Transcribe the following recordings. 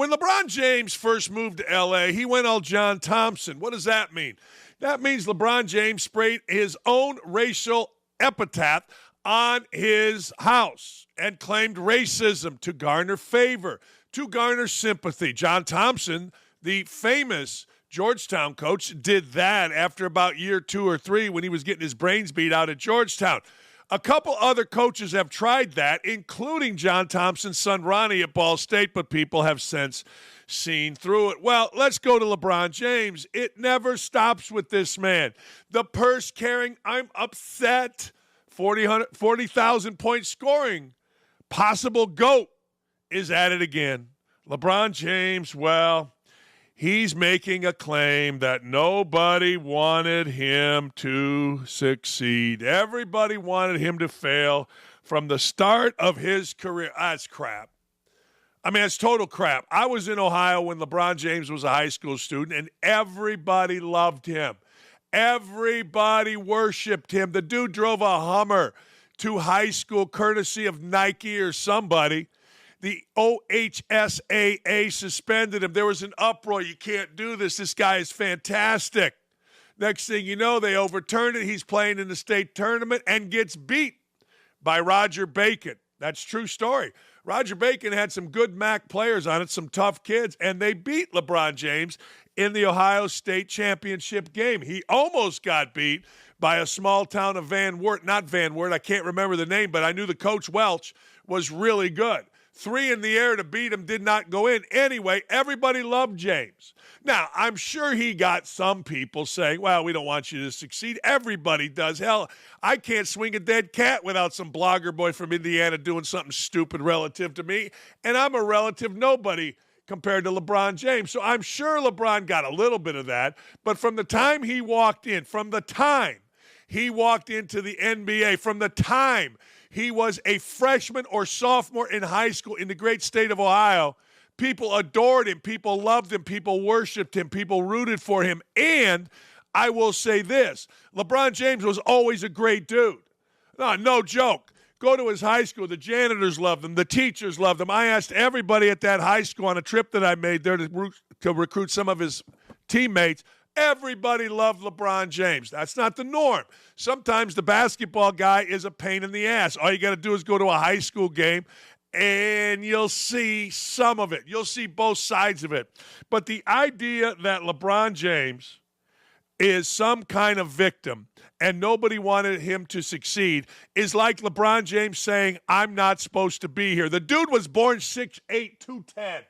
When LeBron James first moved to L.A., he went all John Thompson. What does that mean? That means LeBron James sprayed his own racial epitaph on his house and claimed racism to garner favor, to garner sympathy. John Thompson, the famous Georgetown coach, did that after about year 2 or 3 when he was getting his brains beat out at Georgetown. A couple other coaches have tried that, including John Thompson's son Ronnie at Ball State, but people have since seen through it. Well, let's go to LeBron James. It never stops with this man. The purse carrying, I'm upset, 40,000 point scoring, possible GOAT is at it again. LeBron James, well, he's making a claim that nobody wanted him to succeed. Everybody wanted him to fail from the start of his career. That's crap. I mean, it's total crap. I was in Ohio when LeBron James was a high school student, and everybody loved him. Everybody worshiped him. The dude drove a Hummer to high school courtesy of Nike or somebody. The OHSAA suspended him. There was an uproar. You can't do this. This guy is fantastic. Next thing you know, they overturned it. He's playing in the state tournament and gets beat by Roger Bacon. That's a true story. Roger Bacon had some good MAC players on it, some tough kids, and they beat LeBron James in the Ohio State championship game. He almost got beat by a small town of Van Wert. Not Van Wert. I can't remember the name, but I knew the coach, Welch, was really good. 3 in the air to beat him, did not go in. Anyway, everybody loved James. Now, I'm sure he got some people saying, well, we don't want you to succeed. Everybody does. Hell, I can't swing a dead cat without some blogger boy from Indiana doing something stupid relative to me, and I'm a relative nobody compared to LeBron James. So I'm sure LeBron got a little bit of that, but from the time he walked into the NBA, from the time he was a freshman or sophomore in high school in the great state of Ohio, people adored him, people loved him, people worshiped him, people rooted for him. And I will say this, LeBron James was always a great dude. No joke. Go to his high school. The janitors loved him. The teachers loved him. I asked everybody at that high school on a trip that I made there to recruit some of his teammates. Everybody loved LeBron James. That's not the norm. Sometimes the basketball guy is a pain in the ass. All you got to do is go to a high school game, and you'll see some of it. You'll see both sides of it. But the idea that LeBron James is some kind of victim and nobody wanted him to succeed is like LeBron James saying, I'm not supposed to be here. The dude was born 6'8", 210.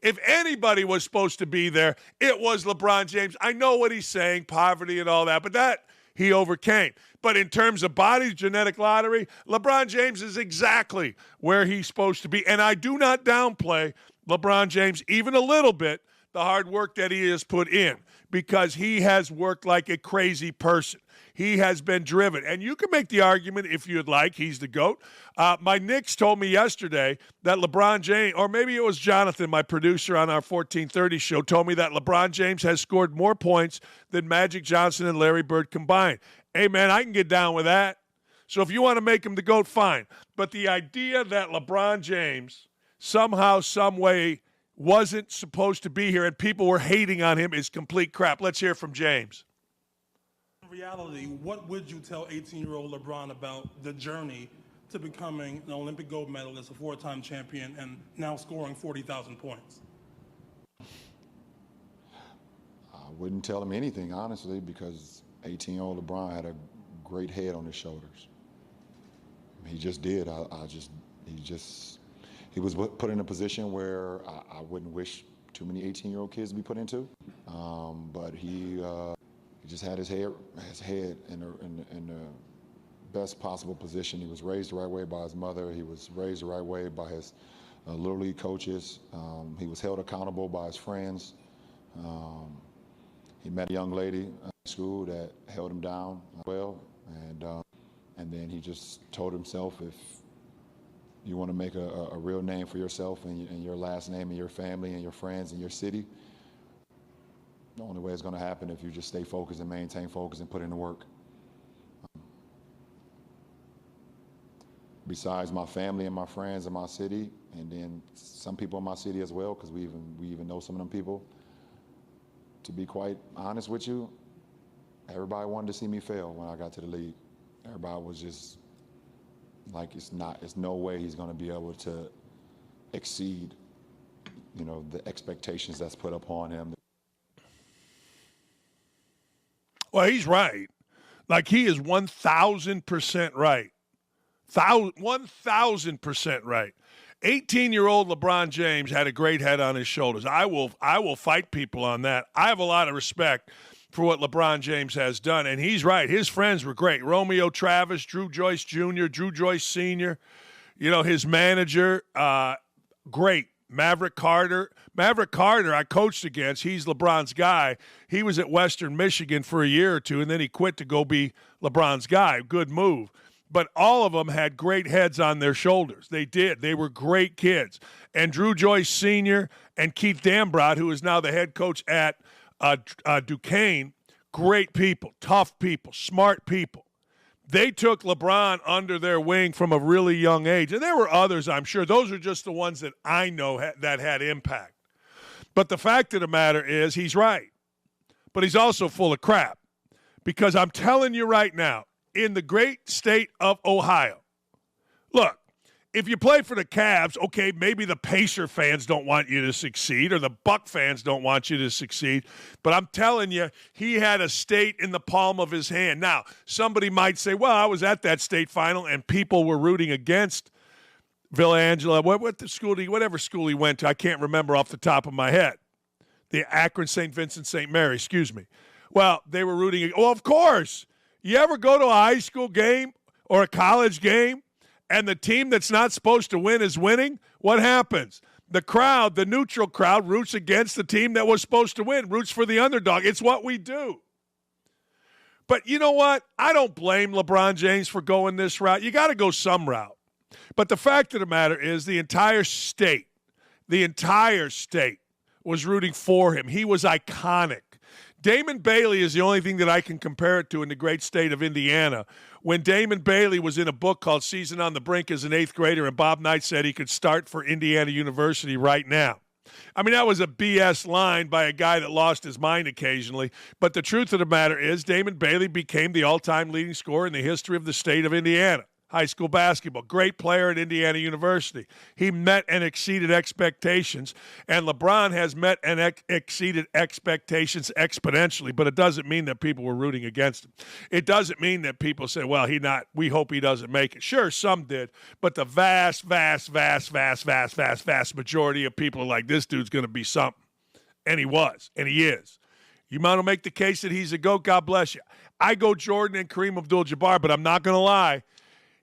If anybody was supposed to be there, it was LeBron James. I know what he's saying, poverty and all that, but that he overcame. But in terms of bodies, genetic lottery, LeBron James is exactly where he's supposed to be. And I do not downplay LeBron James even a little bit, the hard work that he has put in, because he has worked like a crazy person. He has been driven. And you can make the argument, if you'd like, he's the GOAT. My Knicks told me yesterday that LeBron James, or maybe it was Jonathan, my producer on our 1430 show, told me that LeBron James has scored more points than Magic Johnson and Larry Bird combined. Hey, man, I can get down with that. So if you want to make him the GOAT, fine. But the idea that LeBron James somehow, some way, wasn't supposed to be here and people were hating on him is complete crap. Let's hear from James. In reality, what would you tell 18-year-old LeBron about the journey to becoming an Olympic gold medalist, a 4-time champion, and now scoring 40,000 points? I wouldn't tell him anything, honestly, because 18-year-old LeBron had a great head on his shoulders. He just did. He was put in a position where I wouldn't wish too many 18-year-old kids to be put into. But he just had his head in the best possible position. He was raised the right way by his mother. He was raised the right way by his little league coaches. He was held accountable by his friends. He met a young lady at school that held him down well, and then he just told himself, if you want to make a real name for yourself and your last name and your family and your friends and your city, the only way it's going to happen if you just stay focused and maintain focus and put in the work. besides my family and my friends in my city, and then some people in my city as well, because we even know some of them people. To be quite honest with you, everybody wanted to see me fail when I got to the league. Everybody was just like, it's no way he's going to be able to exceed, the expectations that's put upon him. Well, he's right. Like, he is 1,000% right. 1,000% right. 18-year-old LeBron James had a great head on his shoulders. I will fight people on that. I have a lot of respect for what LeBron James has done, and he's right. His friends were great. Romeo Travis, Drew Joyce Jr., Drew Joyce Sr., his manager, great. Maverick Carter, I coached against. He's LeBron's guy. He was at Western Michigan for a year or two, and then he quit to go be LeBron's guy. Good move. But all of them had great heads on their shoulders. They did. They were great kids. And Drew Joyce Sr. and Keith Dambrot, who is now the head coach at Duquesne, great people, tough people, smart people. They took LeBron under their wing from a really young age. And there were others, I'm sure. Those are just the ones that I know that had impact. But the fact of the matter is, he's right. But he's also full of crap. Because I'm telling you right now, in the great state of Ohio, look, if you play for the Cavs, okay, maybe the Pacer fans don't want you to succeed or the Buck fans don't want you to succeed. But I'm telling you, he had a state in the palm of his hand. Now, somebody might say, well, I was at that state final and people were rooting against Villa Angela. Whatever school he went to, I can't remember off the top of my head. The Akron St. Vincent St. Mary, excuse me. Well, they were rooting. Well, of course. You ever go to a high school game or a college game and the team that's not supposed to win is winning? What happens? The crowd, the neutral crowd, roots against the team that was supposed to win, roots for the underdog. It's what we do. But you know what? I don't blame LeBron James for going this route. You got to go some route. But the fact of the matter is the entire state was rooting for him. He was iconic. Damon Bailey is the only thing that I can compare it to in the great state of Indiana. When Damon Bailey was in a book called Season on the Brink as an 8th grader, and Bob Knight said he could start for Indiana University right now. I mean, that was a BS line by a guy that lost his mind occasionally. But the truth of the matter is Damon Bailey became the all-time leading scorer in the history of the state of Indiana. High school basketball, great player at Indiana University. He met and exceeded expectations, and LeBron has met and exceeded expectations exponentially, but it doesn't mean that people were rooting against him. It doesn't mean that people say, well, we hope he doesn't make it. Sure, some did, but the vast majority of people are like, this dude's going to be something. And he was, and he is. You want to make the case that he's a GOAT, God bless you. I go Jordan and Kareem Abdul-Jabbar, but I'm not going to lie.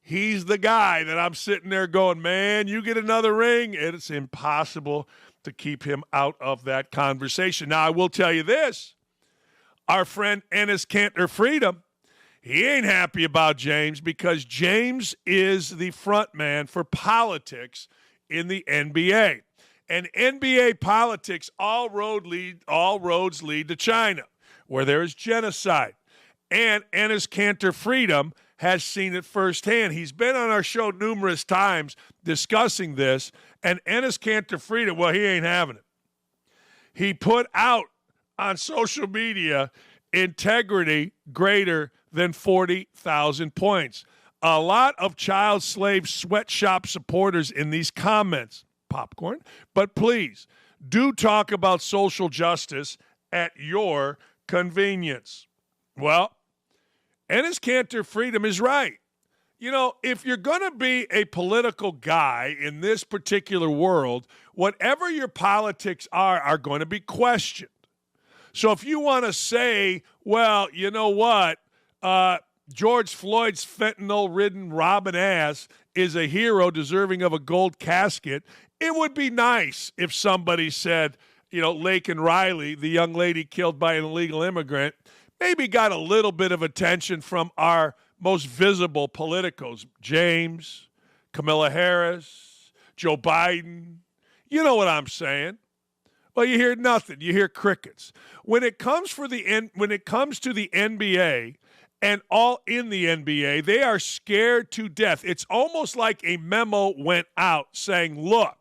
He's the guy that I'm sitting there going, man, you get another ring. It's impossible to keep him out of that conversation. Now, I will tell you this. Our friend Enes Kanter Freedom, he ain't happy about James because James is the front man for politics in the NBA. And NBA politics, all roads lead to China, where there is genocide. And Enes Kanter Freedom has seen it firsthand. He's been on our show numerous times discussing this, and Enes Kanter Freedom, well, he ain't having it. He put out on social media integrity greater than 40,000 points. A lot of child slave sweatshop supporters in these comments. Popcorn. But please, do talk about social justice at your convenience. Well, Enes Kanter Freedom is right. You know, if you're going to be a political guy in this particular world, whatever your politics are going to be questioned. So if you want to say, well, you know what, George Floyd's fentanyl-ridden robbing ass is a hero deserving of a gold casket, it would be nice if somebody said, you know, Laken Riley, the young lady killed by an illegal immigrant, maybe got a little bit of attention from our most visible politicos, James, Kamala Harris, Joe Biden. You know what I'm saying. Well, you hear nothing. You hear crickets. When it comes to the NBA and all in the NBA, they are scared to death. It's almost like a memo went out saying, look,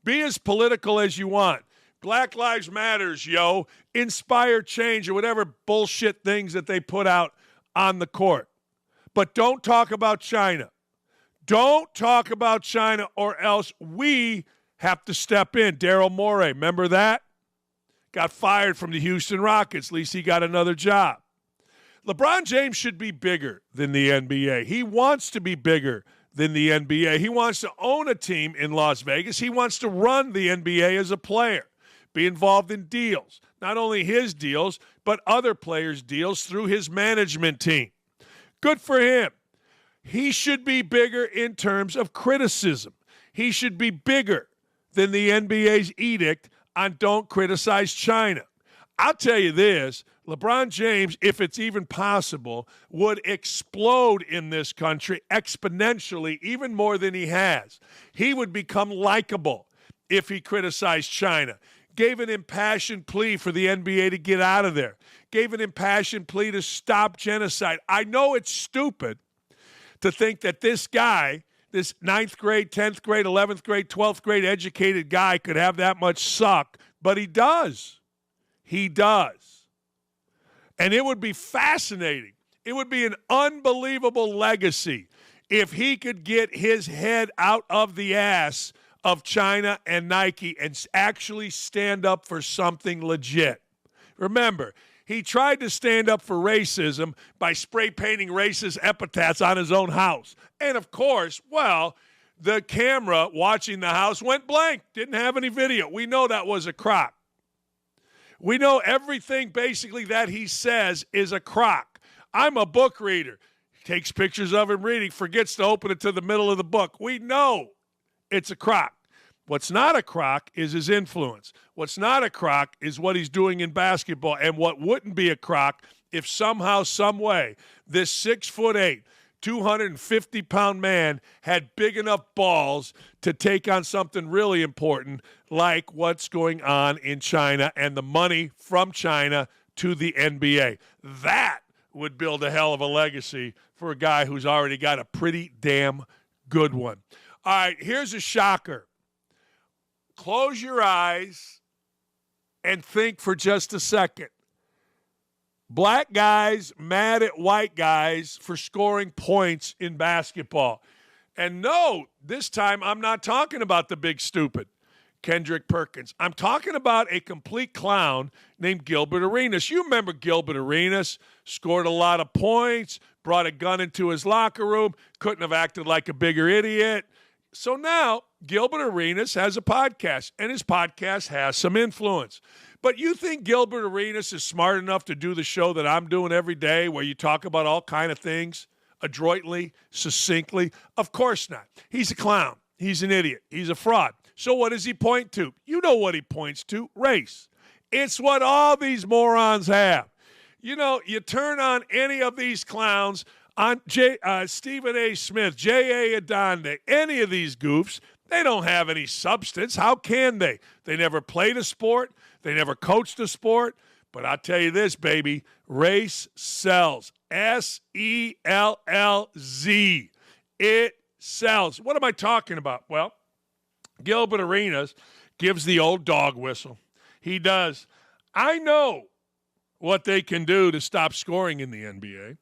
be as political as you want. Black Lives Matters, yo. Inspire change or whatever bullshit things that they put out on the court. But don't talk about China. Don't talk about China or else we have to step in. Daryl Morey, remember that? Got fired from the Houston Rockets. At least he got another job. LeBron James should be bigger than the NBA. He wants to be bigger than the NBA. He wants to own a team in Las Vegas. He wants to run the NBA as a player, be involved in deals. Not only his deals, but other players' deals through his management team. Good for him. He should be bigger in terms of criticism. He should be bigger than the NBA's edict on don't criticize China. I'll tell you this, LeBron James, if it's even possible, would explode in this country exponentially, even more than he has. He would become likable if he criticized China. Gave an impassioned plea for the NBA to get out of there. Gave an impassioned plea to stop genocide. I know it's stupid to think that this guy, this 9th grade, 10th grade, 11th grade, 12th grade educated guy could have that much suck, but he does. He does. And it would be fascinating. It would be an unbelievable legacy if he could get his head out of the ass of China and Nike and actually stand up for something legit. Remember, he tried to stand up for racism by spray painting racist epithets on his own house. And of course, well, the camera watching the house went blank, didn't have any video. We know that was a crock. We know everything basically that he says is a crock. I'm a book reader. He takes pictures of him reading, forgets to open it to the middle of the book. We know it's a crock. What's not a crock is his influence. What's not a crock is what he's doing in basketball. And what wouldn't be a crock if somehow, some way, this 6'8", 250-pound man had big enough balls to take on something really important like what's going on in China and the money from China to the NBA. That would build a hell of a legacy for a guy who's already got a pretty damn good one. All right, here's a shocker. Close your eyes and think for just a second. Black guys mad at white guys for scoring points in basketball. And no, this time I'm not talking about the big stupid, Kendrick Perkins. I'm talking about a complete clown named Gilbert Arenas. You remember Gilbert Arenas, scored a lot of points, brought a gun into his locker room, couldn't have acted like a bigger idiot. So now Gilbert Arenas has a podcast, and his podcast has some influence. But you think Gilbert Arenas is smart enough to do the show that I'm doing every day where you talk about all kind of things adroitly, succinctly? Of course not. He's a clown. He's an idiot. He's a fraud. So what does he point to? You know what he points to, race. It's what all these morons have. You know, you turn on any of these clowns, on Stephen A. Smith, J.A. Adonde, any of these goofs, they don't have any substance. How can they? They never played a sport. They never coached a sport. But I'll tell you this, baby, race sells. S-E-L-L-Z. It sells. What am I talking about? Well, Gilbert Arenas gives the old dog whistle. He does. I know what they can do to stop scoring in the NBA.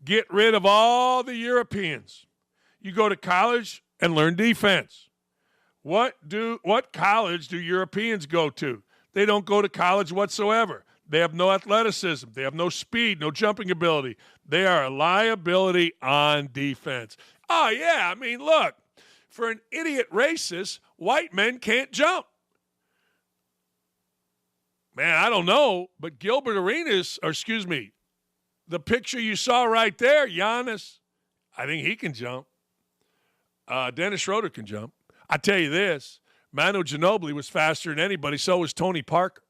Get rid of all the Europeans. You go to college and learn defense. What college do Europeans go to? They don't go to college whatsoever. They have no athleticism. They have no speed, no jumping ability. They are a liability on defense. Oh, yeah, I mean, look, for an idiot racist, white men can't jump. Man, I don't know, but Gilbert Arenas, the picture you saw right there, Giannis, I think he can jump. Dennis Schroeder can jump. I tell you this, Manu Ginobili was faster than anybody, so was Tony Parker.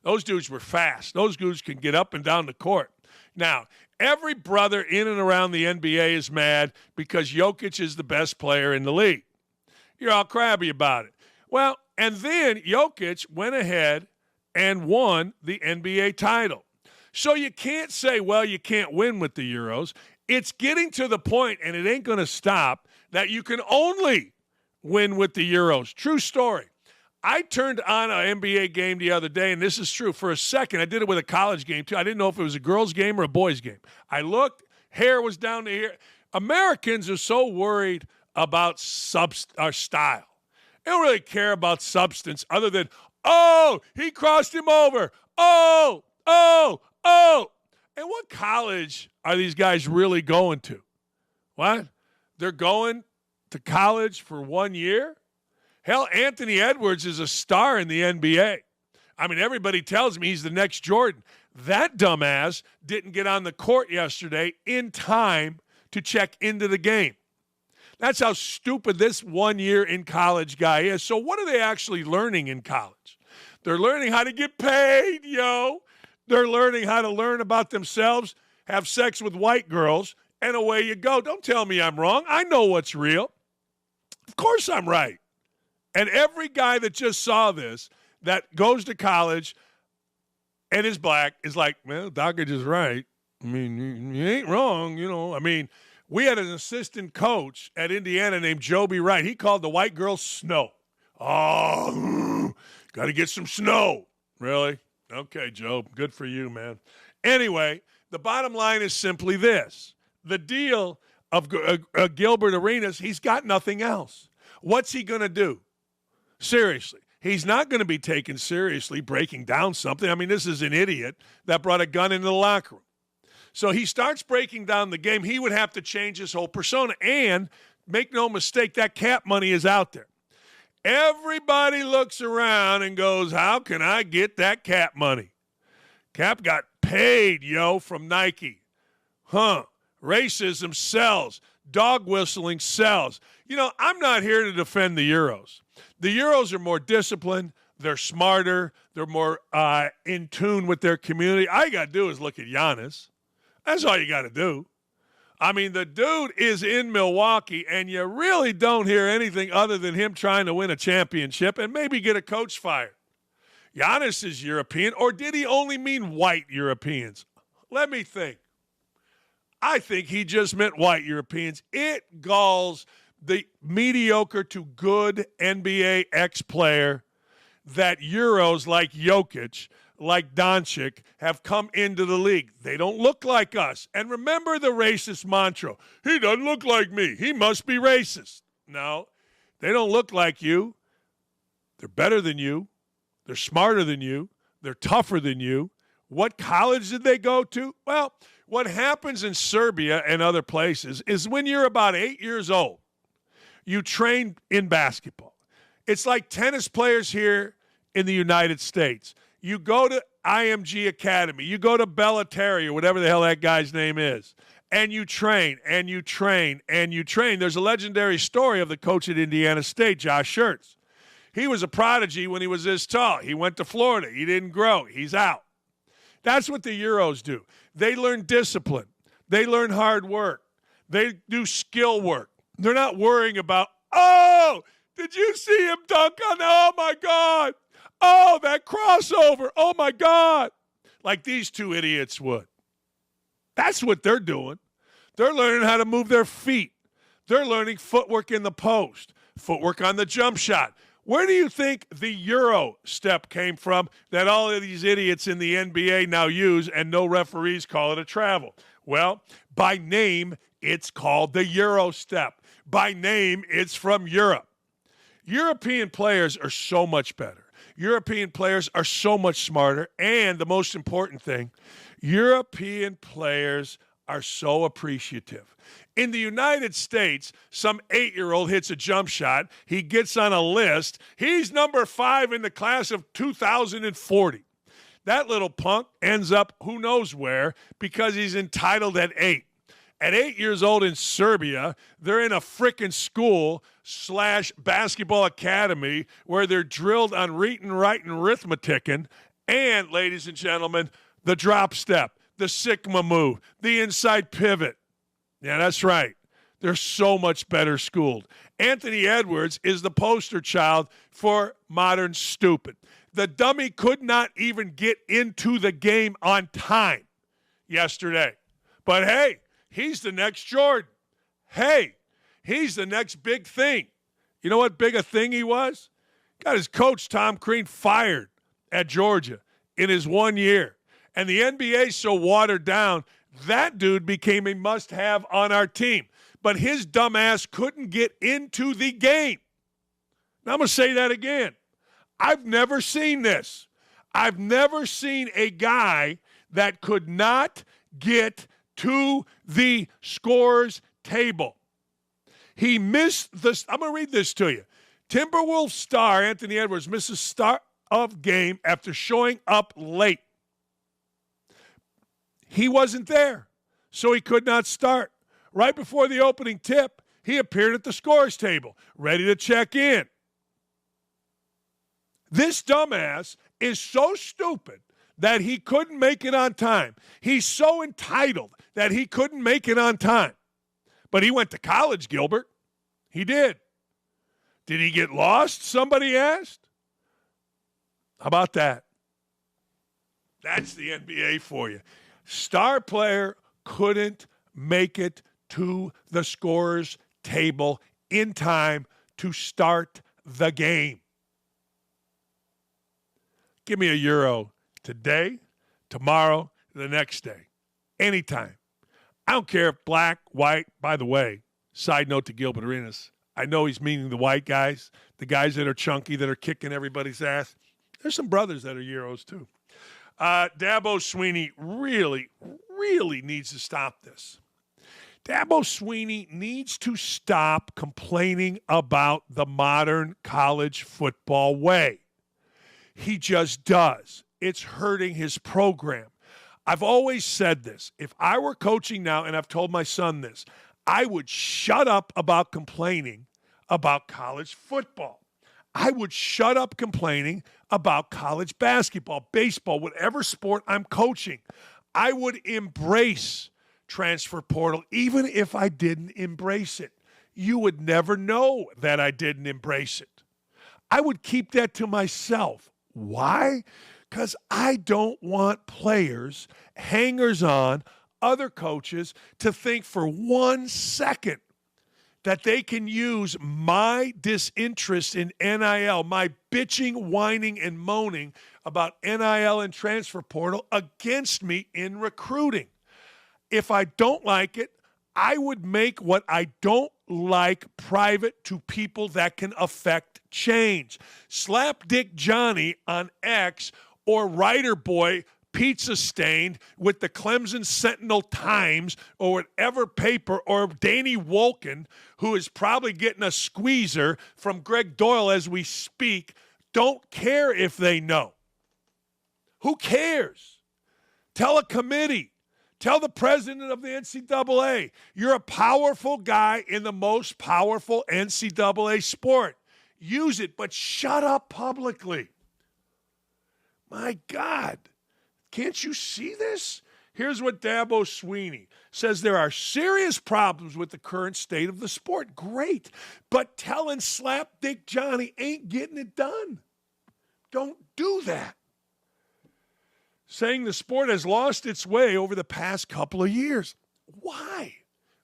Those dudes were fast. Those dudes can get up and down the court. Now, every brother in and around the NBA is mad because Jokic is the best player in the league. You're all crabby about it. Well, and then Jokic went ahead and won the NBA title. So you can't say, well, you can't win with the Euros. It's getting to the point, and it ain't going to stop, that you can only win with the Euros. True story. I turned on an NBA game the other day, and this is true. For a second, I did it with a college game, too. I didn't know if it was a girls' game or a boys' game. I looked, hair was down to here. Americans are so worried about our style. They don't really care about substance other than, oh, he crossed him over. Oh. And what college are these guys really going to? What? They're going to college for 1 year? Hell, Anthony Edwards is a star in the NBA. I mean, everybody tells me he's the next Jordan. That dumbass didn't get on the court yesterday in time to check into the game. That's how stupid this 1 year in college guy is. So what are they actually learning in college? They're learning how to get paid, yo. They're learning how to learn about themselves, have sex with white girls, and away you go. Don't tell me I'm wrong. I know what's real. Of course I'm right. And every guy that just saw this, that goes to college and is black, is like, well, Dakich is right. I mean, you ain't wrong, you know. I mean, we had an assistant coach at Indiana named Joby Wright. He called the white girls snow. Oh, got to get some snow. Really? Okay, Job. Good for you, man. Anyway, the bottom line is simply this. The deal of Gilbert Arenas, he's got nothing else. What's he going to do? Seriously. He's not going to be taken seriously breaking down something. I mean, this is an idiot that brought a gun into the locker room. So he starts breaking down the game. He would have to change his whole persona. And make no mistake, that cap money is out there. Everybody looks around and goes, how can I get that cap money? Cap got paid, yo, from Nike. Racism sells. Dog whistling sells. You know, I'm not here to defend the Euros. The Euros are more disciplined. They're smarter. They're more in tune with their community. All you got to do is look at Giannis. That's all you got to do. I mean, the dude is in Milwaukee, and you really don't hear anything other than him trying to win a championship and maybe get a coach fired. Giannis is European, or did he only mean white Europeans? Let me think. I think he just meant white Europeans. It galls the mediocre to good NBA ex-player that Euros like Jokic, like Doncic, have come into the league. They don't look like us. And remember the racist mantra. He doesn't look like me. He must be racist. No, they don't look like you. They're better than you. They're smarter than you. They're tougher than you. What college did they go to? Well, what happens in Serbia and other places is when you're about 8 years old, you train in basketball. It's like tennis players here in the United States. You go to IMG Academy. You go to Bellatari or whatever the hell that guy's name is. And you train, and you train, and you train. There's a legendary story of the coach at Indiana State, Josh Schertz. He was a prodigy when he was this tall. He went to Florida. He didn't grow. He's out. That's what the Euros do. They learn discipline. They learn hard work. They do skill work. They're not worrying about, oh, did you see him dunk on, oh, my God. Oh, that crossover. Oh, my God. Like these two idiots would. That's what they're doing. They're learning how to move their feet. They're learning footwork in the post, footwork on the jump shot. Where do you think the Euro step came from that all of these idiots in the NBA now use and no referees call it a travel? Well, by name, it's called the Euro step. By name, it's from Europe. European players are so much better. European players are so much smarter. And the most important thing, European players are so appreciative. In the United States, some 8-year-old hits a jump shot. He gets on a list. He's number 5 in the class of 2040. That little punk ends up who knows where because he's entitled at 8. At 8 years old in Serbia, they're in a frickin' school / basketball academy where they're drilled on reading, writing, arithmeticking, and, ladies and gentlemen, the drop step, the Sigma move, the inside pivot. Yeah, that's right. They're so much better schooled. Anthony Edwards is the poster child for modern stupid. The dummy could not even get into the game on time. yesterday. But hey, he's the next Jordan. Hey, he's the next big thing. You know what big a thing he was? Got his coach, Tom Crean, fired at Georgia in his 1 year. And the NBA's so watered down, that dude became a must-have on our team. But his dumb ass couldn't get into the game. Now, I'm going to say that again. I've never seen this. I've never seen a guy that could not get to the scorer's table. He missed the – I'm going to read this to you. Timberwolves star Anthony Edwards misses start of game after showing up late. He wasn't there, so he could not start. Right before the opening tip, he appeared at the scorer's table, ready to check in. This dumbass is so stupid that he couldn't make it on time. He's so entitled that he couldn't make it on time. But he went to college, Gilbert. He did. Did he get lost? Somebody asked. How about that? That's the NBA for you. Star player couldn't make it to the scorer's table in time to start the game. Give me a Euro today, tomorrow, the next day, anytime. I don't care if black, white. By the way, side note to Gilbert Arenas, I know he's meaning the white guys, the guys that are chunky, that are kicking everybody's ass. There's some brothers that are Euros too. Dabo Swinney really needs to stop this. Dabo Swinney needs to stop complaining about the modern college football way. He just does. It's hurting his program. I've always said this. If I were coaching now, and I've told my son this, I would shut up about complaining about college football. I would shut up complaining about college basketball, baseball, whatever sport I'm coaching. I would embrace transfer portal, even if I didn't embrace it. You would never know that I didn't embrace it. I would keep that to myself. Why? Because I don't want players, hangers-on, other coaches to think for 1 second that they can use my disinterest in NIL, my bitching, whining, and moaning about NIL and transfer portal against me in recruiting. If I don't like it, I would make what I don't like private to people that can affect change. Slapdick Johnny on X or Writer Boy Pizza Stained with the Clemson Sentinel-Times or whatever paper, or Danny Wolken, who is probably getting a squeezer from Greg Doyle as we speak, don't care if they know. Who cares? Tell a committee. Tell the president of the NCAA, you're a powerful guy in the most powerful NCAA sport. Use it, but shut up publicly. My God. Can't you see this? Here's what Dabo Swinney says. There are serious problems with the current state of the sport. Great. But telling Slapdick Johnny ain't getting it done. Don't do that. Saying the sport has lost its way over the past couple of years. Why?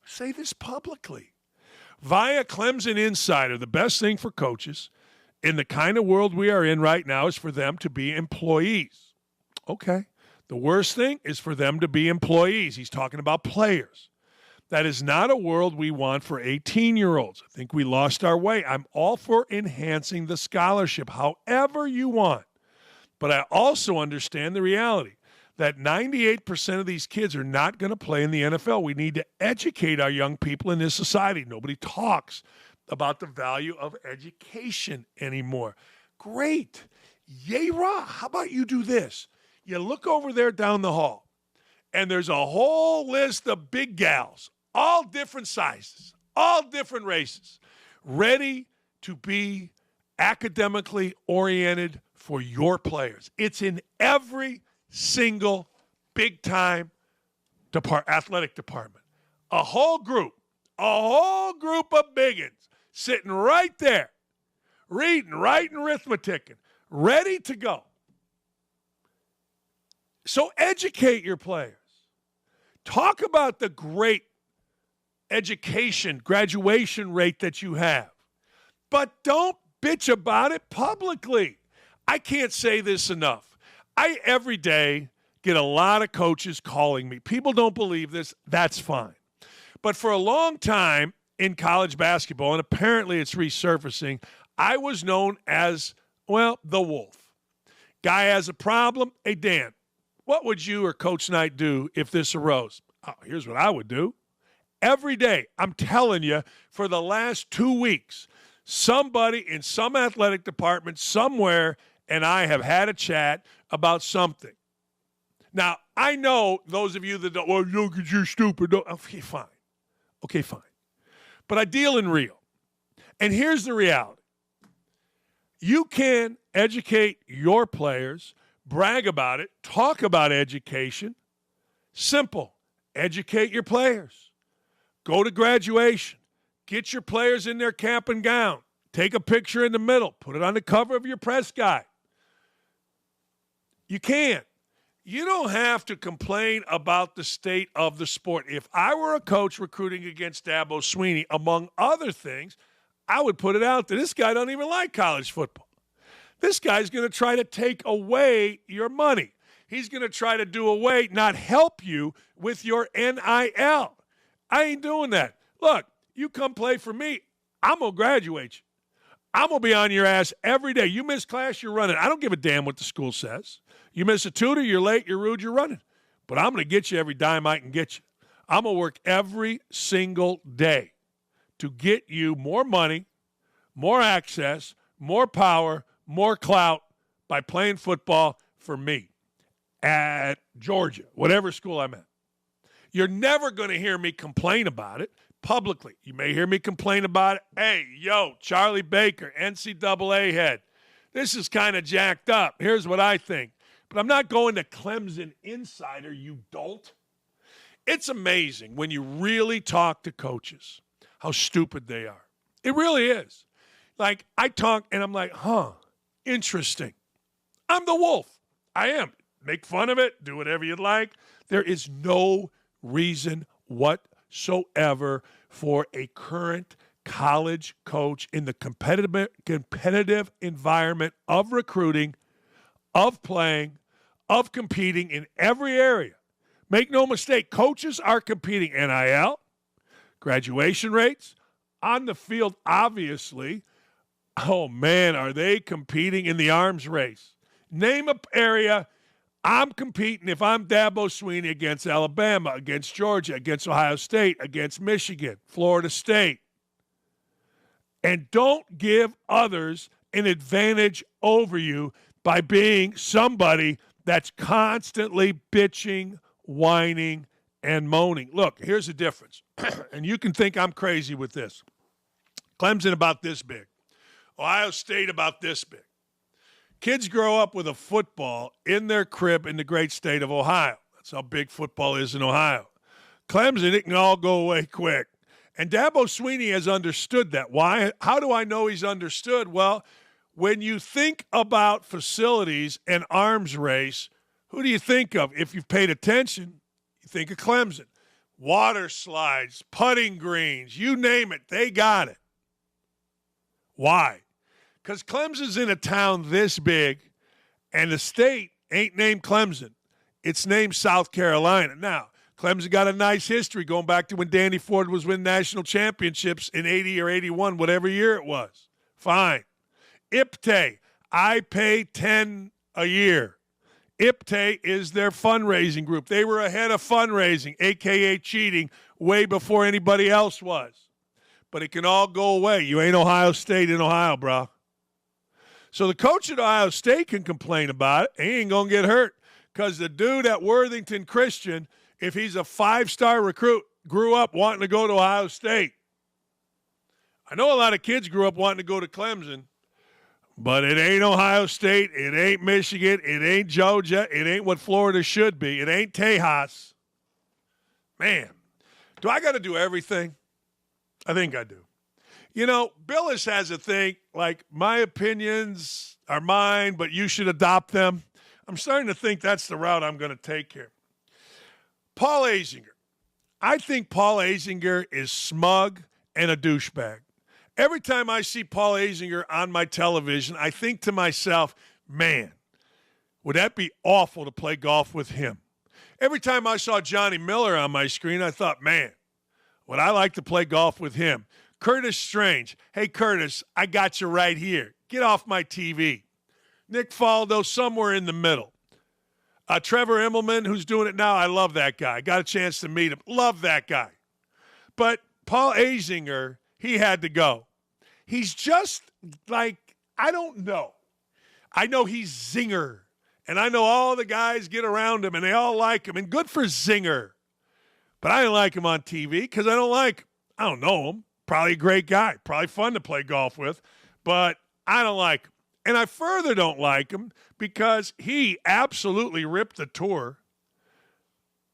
Say this publicly. Via Clemson Insider, the best thing for coaches in the kind of world we are in right now is for them to be employees. Okay. The worst thing is for them to be employees. He's talking about players. That is not a world we want for 18-year-olds. I think we lost our way. I'm all for enhancing the scholarship however you want. But I also understand the reality that 98% of these kids are not going to play in the NFL. We need to educate our young people in this society. Nobody talks about the value of education anymore. Great. Yay, rah. How about you do this? You look over there down the hall, and there's a whole list of big gals, all different sizes, all different races, ready to be academically oriented for your players. It's in every single big-time athletic department. A whole group of biggins sitting right there, reading, writing, arithmeticing, ready to go. So educate your players. Talk about the great education, graduation rate that you have. But don't bitch about it publicly. I can't say this enough. I, every day, get a lot of coaches calling me. People don't believe this. That's fine. But for a long time in college basketball, and apparently it's resurfacing, I was known as, well, the Wolf. Guy has a problem. Hey, Dan, what would you or Coach Knight do if this arose? Oh, here's what I would do. Every day, I'm telling you, for the last 2 weeks, somebody in some athletic department somewhere and I have had a chat about something. Now, I know those of you that don't, well, look at you're stupid. Okay, fine. Okay, fine. But I deal in real. And here's the reality. You can educate your players, brag about it, talk about education. Simple. Educate your players. Go to graduation. Get your players in their cap and gown. Take a picture in the middle. Put it on the cover of your press guide. You can. You don't have to complain about the state of the sport. If I were a coach recruiting against Dabo Swinney, among other things, I would put it out there. This guy don't even like college football. This guy's going to try to take away your money. He's going to try to do away, not help you with your NIL. I ain't doing that. Look, you come play for me, I'm going to graduate you. I'm going to be on your ass every day. You miss class, you're running. I don't give a damn what the school says. You miss a tutor, you're late, you're rude, you're running. But I'm going to get you every dime I can get you. I'm going to work every single day to get you more money, more access, more power, more clout by playing football for me at Georgia, whatever school I'm at. You're never going to hear me complain about it publicly. You may hear me complain about it. Hey, yo, Charlie Baker, NCAA head. This is kind of jacked up. Here's what I think. But I'm not going to Clemson Insider, you dolt. It's amazing when you really talk to coaches how stupid they are. It really is. Like, I talk and I'm like, interesting. I'm the Wolf. I am. Make fun of it. Do whatever you'd like. There is no reason whatsoever for a current college coach in the competitive environment of recruiting, of playing, of competing in every area. Make no mistake, coaches are competing NIL, graduation rates, on the field, obviously. Oh, man, are they competing in the arms race? Name an area. I'm competing, if I'm Dabo Swinney, against Alabama, against Georgia, against Ohio State, against Michigan, Florida State. And don't give others an advantage over you by being somebody that's constantly bitching, whining, and moaning. Look, here's the difference. And you can think I'm crazy with this. Clemson about this big. Ohio State about this big. Kids grow up with a football in their crib in the great state of Ohio. That's how big football is in Ohio. Clemson, it can all go away quick. And Dabo Swinney has understood that. Why? How do I know he's understood? Well, when you think about facilities and arms race, who do you think of? If you've paid attention, you think of Clemson. Water slides, putting greens, you name it, they got it. Why? Because Clemson's in a town this big, and the state ain't named Clemson. It's named South Carolina. Now, Clemson got a nice history going back to when Danny Ford was winning national championships in 80 or 81, whatever year it was. Fine. IPTAY, I pay $10 a year. IPTAY is their fundraising group. They were ahead of fundraising, a.k.a. cheating, way before anybody else was. But it can all go away. You ain't Ohio State in Ohio, bro. So the coach at Ohio State can complain about it. He ain't going to get hurt because the dude at Worthington Christian, if he's a 5-star recruit, grew up wanting to go to Ohio State. I know a lot of kids grew up wanting to go to Clemson, but it ain't Ohio State. It ain't Michigan. It ain't Georgia. It ain't what Florida should be. It ain't Tejas. Man, do I got to do everything? I think I do. You know, Billis has a thing, like, my opinions are mine, but you should adopt them. I'm starting to think that's the route I'm going to take here. Paul Azinger, I think Paul Azinger is smug and a douchebag. Every time I see Paul Azinger on my television, I think to myself, man, would that be awful to play golf with him? Every time I saw Johnny Miller on my screen, I thought, man, would I like to play golf with him? Curtis Strange, hey, Curtis, I got you right here. Get off my TV. Nick Faldo, somewhere in the middle. Trevor Immelman, who's doing it now, I love that guy. Got a chance to meet him. Love that guy. But Paul Azinger, he had to go. He's just like, I don't know. I know he's Zinger. And I know all the guys get around him, and they all like him. And good for Zinger. But I didn't like him on TV because I don't like him. I don't know him. Probably a great guy. Probably fun to play golf with. But I don't like him. And I further don't like him because he absolutely ripped the tour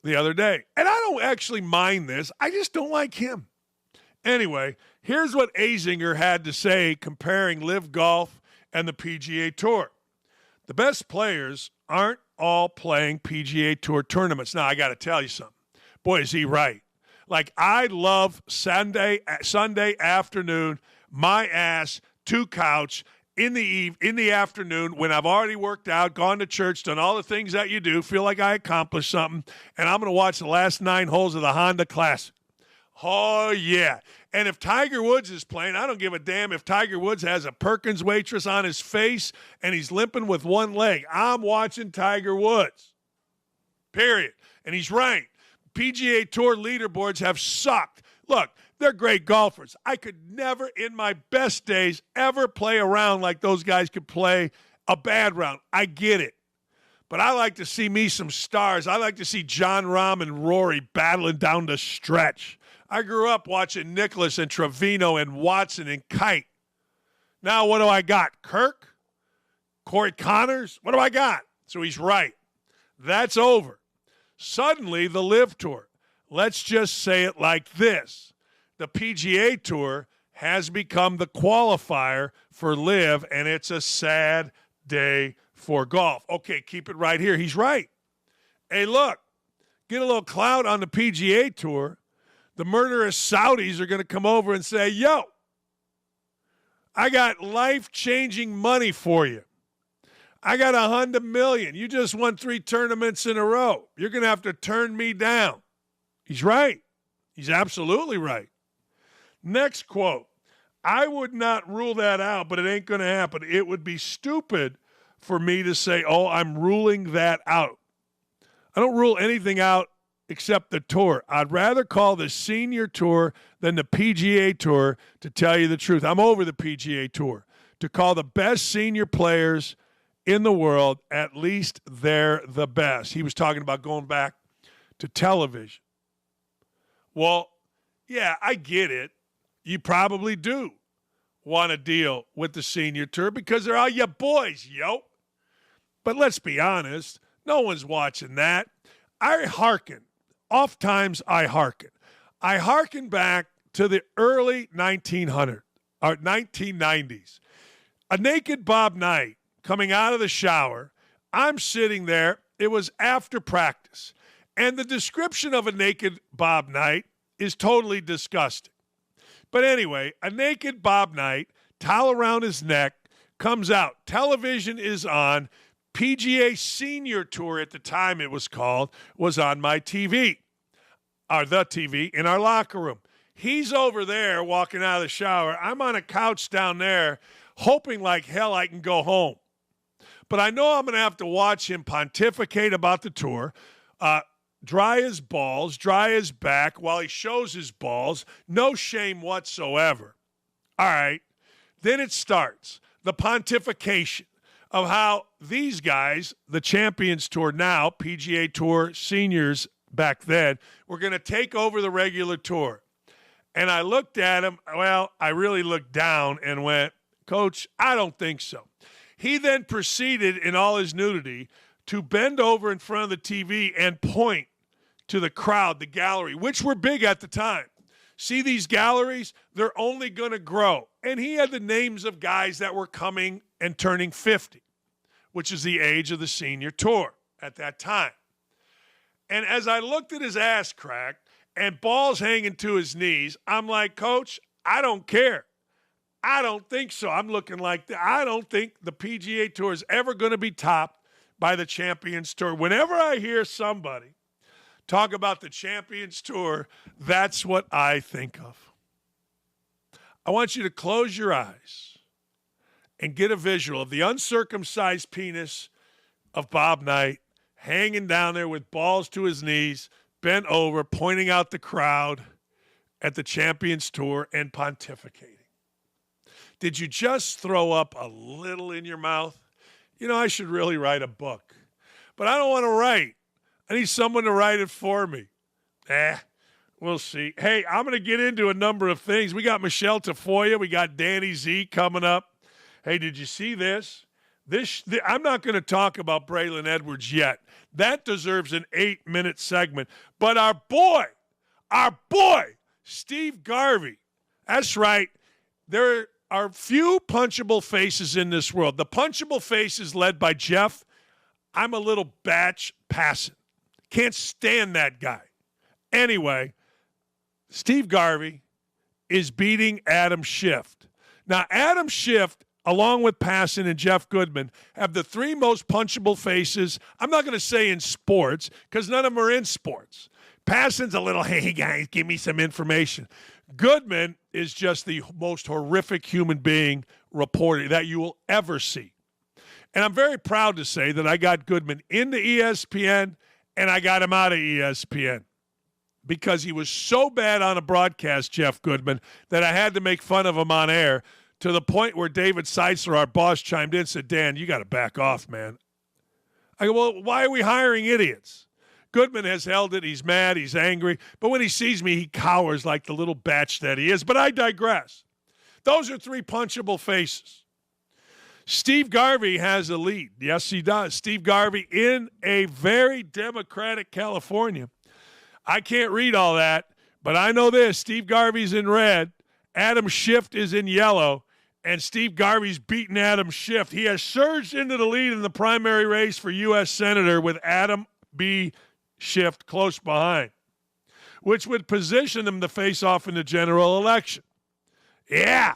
the other day. And I don't actually mind this. I just don't like him. Anyway, here's what Azinger had to say comparing LIV Golf and the PGA Tour. The best players aren't all playing PGA Tour tournaments. Now, I got to tell you something. Boy, is he right. Like, I love Sunday afternoon, my ass to couch in the afternoon when I've already worked out, gone to church, done all the things that you do, feel like I accomplished something, and I'm going to watch the last 9 holes of the Honda Classic. Oh, yeah. And if Tiger Woods is playing, I don't give a damn if Tiger Woods has a Perkins waitress on his face and he's limping with one leg. I'm watching Tiger Woods. Period. And he's right. PGA Tour leaderboards have sucked. Look, they're great golfers. I could never, in my best days, ever play a round like those guys could play a bad round. I get it. But I like to see me some stars. I like to see Jon Rahm and Rory battling down the stretch. I grew up watching Nicklaus and Trevino and Watson and Kite. Now what do I got? Kirk? Corey Connors? What do I got? So he's right. That's over. Suddenly, the LIV Tour. Let's just say it like this. The PGA Tour has become the qualifier for LIV, and it's a sad day for golf. Okay, keep it right here. He's right. Hey, look, get a little clout on the PGA Tour. The murderous Saudis are going to come over and say, yo, I got life-changing money for you. I got $100 million. You just won 3 tournaments in a row. You're going to have to turn me down. He's right. He's absolutely right. Next quote. I would not rule that out, but it ain't going to happen. It would be stupid for me to say, oh, I'm ruling that out. I don't rule anything out except the tour. I'd rather call the senior tour than the PGA Tour, to tell you the truth. I'm over the PGA Tour. To call the best senior players in the world, at least they're the best. He was talking about going back to television. Well, yeah, I get it. You probably do want to deal with the senior tour because they're all your boys, yo. But let's be honest, no one's watching that. I hearken. Oftentimes I hearken. I hearken back to the early 1990s. A naked Bob Knight coming out of the shower. I'm sitting there. It was after practice. And the description of a naked Bob Knight is totally disgusting. But anyway, a naked Bob Knight, towel around his neck, comes out. Television is on. PGA Senior Tour at the time it was called was on my TV, or the TV, in our locker room. He's over there walking out of the shower. I'm on a couch down there hoping like hell I can go home. But I know I'm going to have to watch him pontificate about the tour, dry his balls, dry his back while he shows his balls. No shame whatsoever. All right. Then it starts. The pontification of how these guys, the Champions Tour now, PGA Tour seniors back then, were going to take over the regular tour. And I looked at him. Well, I really looked down and went, Coach, I don't think so. He then proceeded in all his nudity to bend over in front of the TV and point to the crowd, the gallery, which were big at the time. See these galleries? They're only going to grow. And he had the names of guys that were coming and turning 50, which is the age of the senior tour at that time. And as I looked at his ass crack and ball's hanging to his knees. I'm like, Coach, I don't care. I don't think so. I'm looking like I don't think the PGA Tour is ever going to be topped by the Champions Tour. Whenever I hear somebody talk about the Champions Tour, that's what I think of. I want you to close your eyes and get a visual of the uncircumcised penis of Bob Knight hanging down there with balls to his knees, bent over, pointing out the crowd at the Champions Tour and pontificating. Did you just throw up a little in your mouth? You know, I should really write a book. But I don't want to write. I need someone to write it for me. We'll see. Hey, I'm going to get into a number of things. We got Michelle Tafoya. We got Danny Z coming up. Hey, did you see this? I'm not going to talk about Braylon Edwards yet. That deserves an 8-minute segment. But our boy, Steve Garvey. That's right. There are few punchable faces in this world. The punchable face is led by Jeff. I'm a little batch passing. Can't stand that guy. Anyway, Steve Garvey is beating Adam Schiff. Now, Adam Schiff, along with Passon and Jeff Goodman, have the three most punchable faces. I'm not going to say in sports because none of them are in sports. Passon's a little, hey, guys, give me some information. Goodman is just the most horrific human being reporter that you will ever see. And I'm very proud to say that I got Goodman into ESPN and I got him out of ESPN because he was so bad on a broadcast, Jeff Goodman, that I had to make fun of him on air to the point where David Seitzer, our boss, chimed in and said, Dan, you got to back off, man. I go, well, why are we hiring idiots? Goodman has held it. He's mad. He's angry. But when he sees me, he cowers like the little batch that he is. But I digress. Those are three punchable faces. Steve Garvey has a lead. Yes, he does. Steve Garvey in a very Democratic California. I can't read all that, but I know this. Steve Garvey's in red. Adam Schiff is in yellow. And Steve Garvey's beaten Adam Schiff. He has surged into the lead in the primary race for U.S. Senator with Adam B. Schiff close behind, which would position him to face off in the general election. Yeah.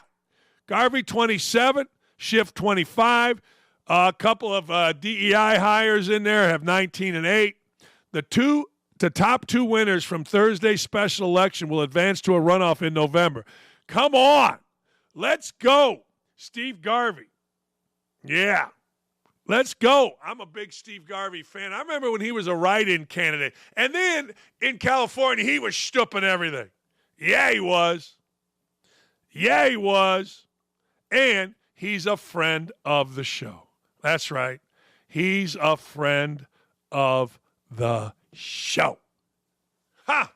Garvey 27, Schiff 25. A couple of DEI hires in there have 19 and 8. The top two winners from Thursday's special election will advance to a runoff in November. Come on. Let's go, Steve Garvey. Yeah. Let's go. I'm a big Steve Garvey fan. I remember when he was a write-in candidate. And then in California, he was stooping everything. Yeah, he was. Yeah, he was. And he's a friend of the show. That's right. He's a friend of the show. Ha!